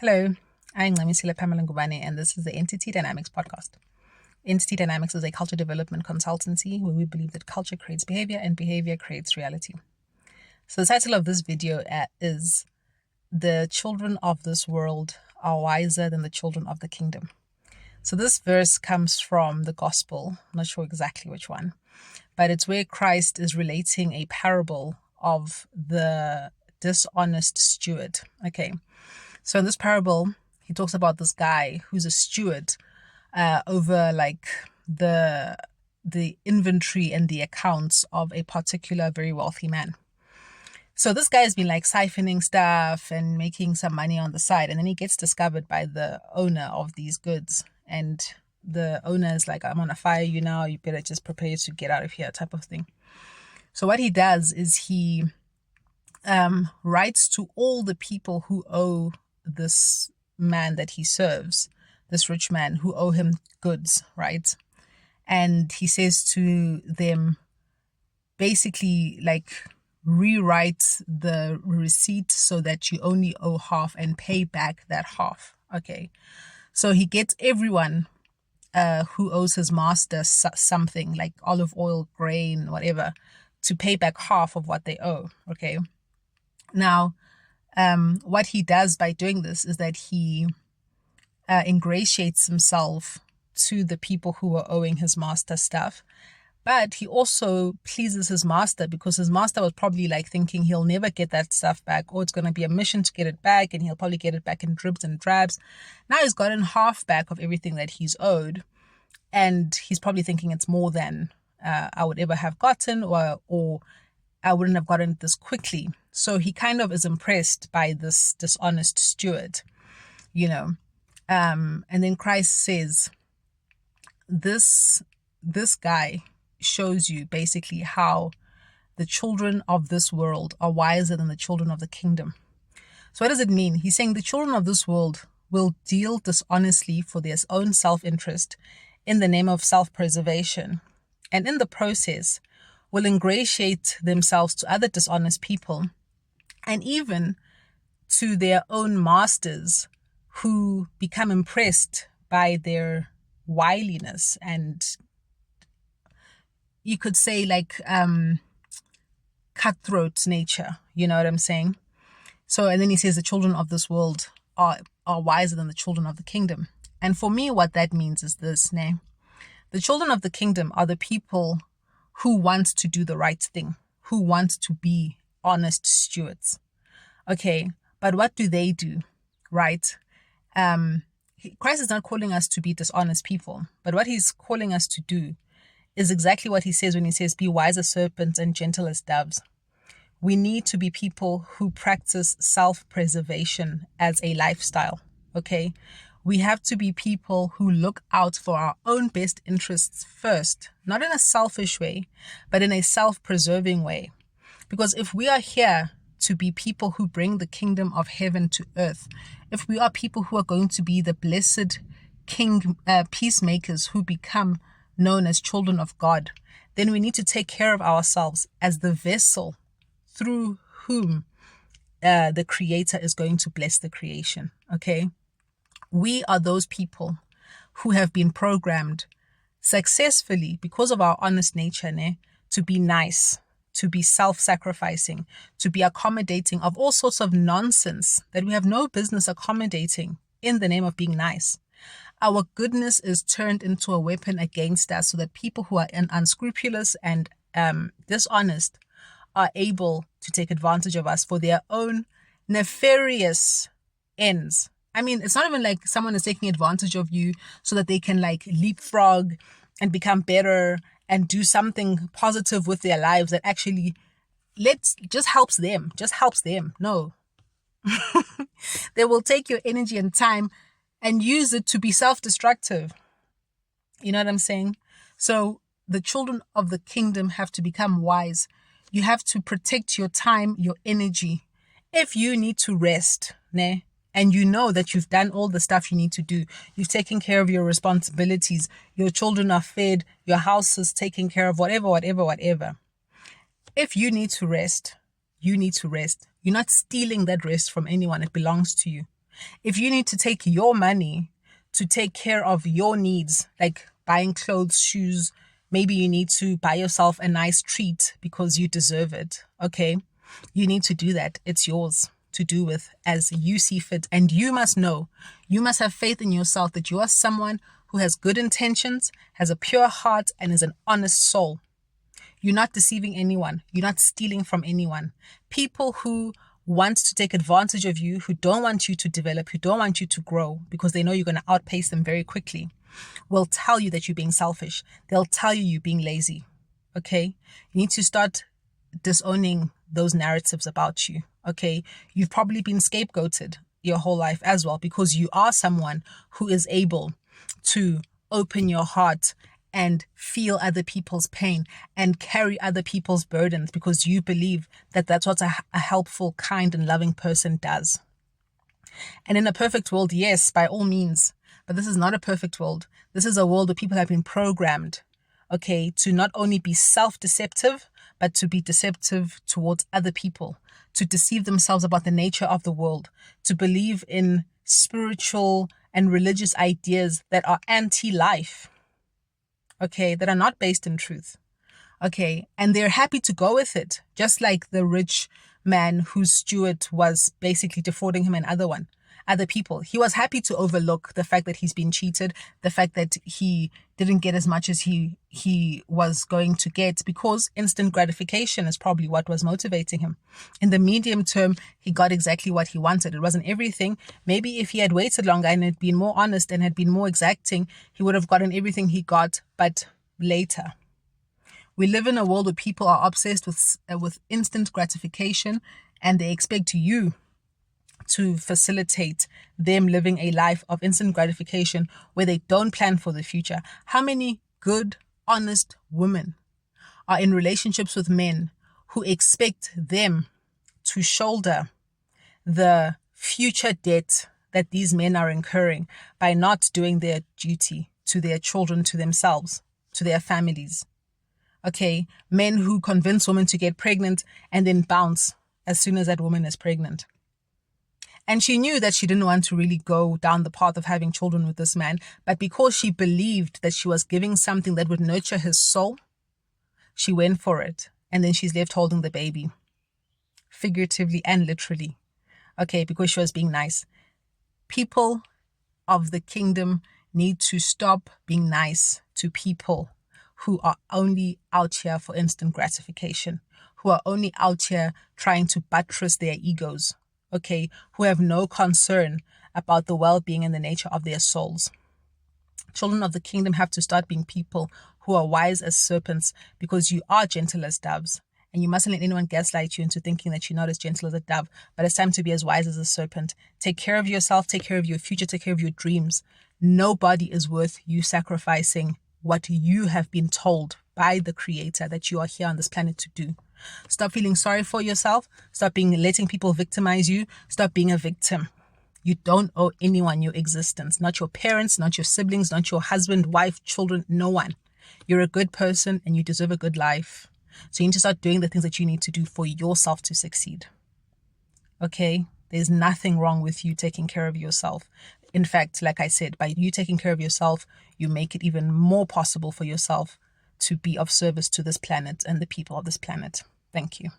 Hello, I'm Ngamisile Pamela Ngubane, and this is the Entity Dynamics podcast. Entity Dynamics is a culture development consultancy where we believe that culture creates behavior and behavior creates reality. So the title of this video is The Children of This World Are Wiser Than the Children of the Kingdom. So this verse comes from the Gospel, I'm not sure exactly which one, but it's where Christ is relating a parable of the dishonest steward. Okay. So in this parable, he talks about this guy who's a steward over like the inventory and the accounts of a particular very wealthy man. So this guy has been like siphoning stuff and making some money on the side, and then he gets discovered by the owner of these goods, and the owner is like, "I'm gonna fire you now. You better just prepare to get out of here," type of thing. So what he does is he writes to all the people who owe this man that he serves, this rich man who owe him goods, right? And he says to them, basically, like, rewrite the receipt so that you only owe half and pay back that half. Okay. So he gets everyone who owes his master something like olive oil, grain, whatever, to pay back half of what they owe. Okay. Now, what he does by doing this is that he ingratiates himself to the people who are owing his master stuff. But he also pleases his master because his master was probably like thinking he'll never get that stuff back, or it's going to be a mission to get it back, and he'll probably get it back in dribs and drabs. Now he's gotten half back of everything that he's owed, and he's probably thinking it's more than I would ever have gotten, or I wouldn't have gotten it this quickly. So he kind of is impressed by this dishonest steward, and then Christ says, this guy shows you basically how the children of this world are wiser than the children of the kingdom. So what does it mean? He's saying the children of this world will deal dishonestly for their own self-interest in the name of self-preservation, and in the process will ingratiate themselves to other dishonest people and even to their own masters, who become impressed by their wiliness and, you could say, like cutthroat nature. You know what I'm saying? So, and then he says the children of this world are wiser than the children of the kingdom. And for me, what that means is this, the children of the kingdom are the people who want to do the right thing, who want to be honest stewards. Okay, but what do they do, right? Christ is not calling us to be dishonest people, but what he's calling us to do is exactly what he says when he says, be wise as serpents and gentle as doves. We need to be people who practice self-preservation as a lifestyle, okay? We have to be people who look out for our own best interests first, not in a selfish way, but in a self-preserving way. Because if we are here to be people who bring the kingdom of heaven to earth, if we are people who are going to be the blessed peacemakers who become known as children of God, then we need to take care of ourselves as the vessel through whom the Creator is going to bless the creation, okay? We are those people who have been programmed successfully because of our honest nature, to be nice, to be self-sacrificing, to be accommodating of all sorts of nonsense that we have no business accommodating in the name of being nice. Our goodness is turned into a weapon against us so that people who are unscrupulous and dishonest are able to take advantage of us for their own nefarious ends. I mean, it's not even like someone is taking advantage of you so that they can like leapfrog and become better and do something positive with their lives that actually just helps them. No. They will take your energy and time and use it to be self-destructive. You know what I'm saying? So the children of the kingdom have to become wise. You have to protect your time, your energy. If you need to rest, and you know that you've done all the stuff you need to do, you've taken care of your responsibilities, your children are fed, your house is taken care of, whatever. If you need to rest, you need to rest. You're not stealing that rest from anyone. It belongs to you. If you need to take your money to take care of your needs, like buying clothes, shoes, maybe you need to buy yourself a nice treat because you deserve it. Okay. You need to do that. It's yours to do with as you see fit. And you must know, you must have faith in yourself that you are someone who has good intentions, has a pure heart, and is an honest soul. You're not deceiving anyone. You're not stealing from anyone. People who want to take advantage of you, who don't want you to develop, who don't want you to grow because they know you're going to outpace them very quickly, will tell you that you're being selfish. They'll tell you you're being lazy. Okay? You need to start disowning those narratives about you. Okay? You've probably been scapegoated your whole life as well because you are someone who is able to open your heart and feel other people's pain and carry other people's burdens because you believe that that's what a helpful, kind, and loving person does. And in a perfect world, yes, by all means, but this is not a perfect world. This is a world where people have been programmed, okay, to not only be self-deceptive, but to be deceptive towards other people, to deceive themselves about the nature of the world, to believe in spiritual and religious ideas that are anti-life, okay, that are not based in truth, okay, and they're happy to go with it, just like the rich man whose steward was basically defrauding him and other people. He was happy to overlook the fact that he's been cheated, the fact that he didn't get as much as he was going to get, because instant gratification is probably what was motivating him. In the medium term, he got exactly what he wanted. It wasn't everything. Maybe if he had waited longer and had been more honest and had been more exacting, he would have gotten everything he got, but later. We live in a world where people are obsessed with instant gratification, and they expect you to facilitate them living a life of instant gratification where they don't plan for the future. How many good, honest women are in relationships with men who expect them to shoulder the future debt that these men are incurring by not doing their duty to their children, to themselves, to their families? Okay, men who convince women to get pregnant and then bounce as soon as that woman is pregnant. And she knew that she didn't want to really go down the path of having children with this man, but because she believed that she was giving something that would nurture his soul, she went for it. And then she's left holding the baby, figuratively and literally, okay, because she was being nice. People of the kingdom need to stop being nice to people who are only out here for instant gratification, who are only out here trying to buttress their egos, okay, who have no concern about the well-being and the nature of their souls. Children of the kingdom have to start being people who are wise as serpents, because you are gentle as doves. And you mustn't let anyone gaslight you into thinking that you're not as gentle as a dove, but it's time to be as wise as a serpent. Take care of yourself, take care of your future, take care of your dreams. Nobody is worth you sacrificing what you have been told by the Creator that you are here on this planet to do. Stop feeling sorry for yourself. Stop letting people victimize you. Stop being a victim. You don't owe anyone your existence. Not your parents, not your siblings, not your husband, wife, children, no one. You're a good person and you deserve a good life. So you need to start doing the things that you need to do for yourself to succeed. Okay? There's nothing wrong with you taking care of yourself. In fact, like I said, by you taking care of yourself, you make it even more possible for yourself to be of service to this planet and the people of this planet. Thank you.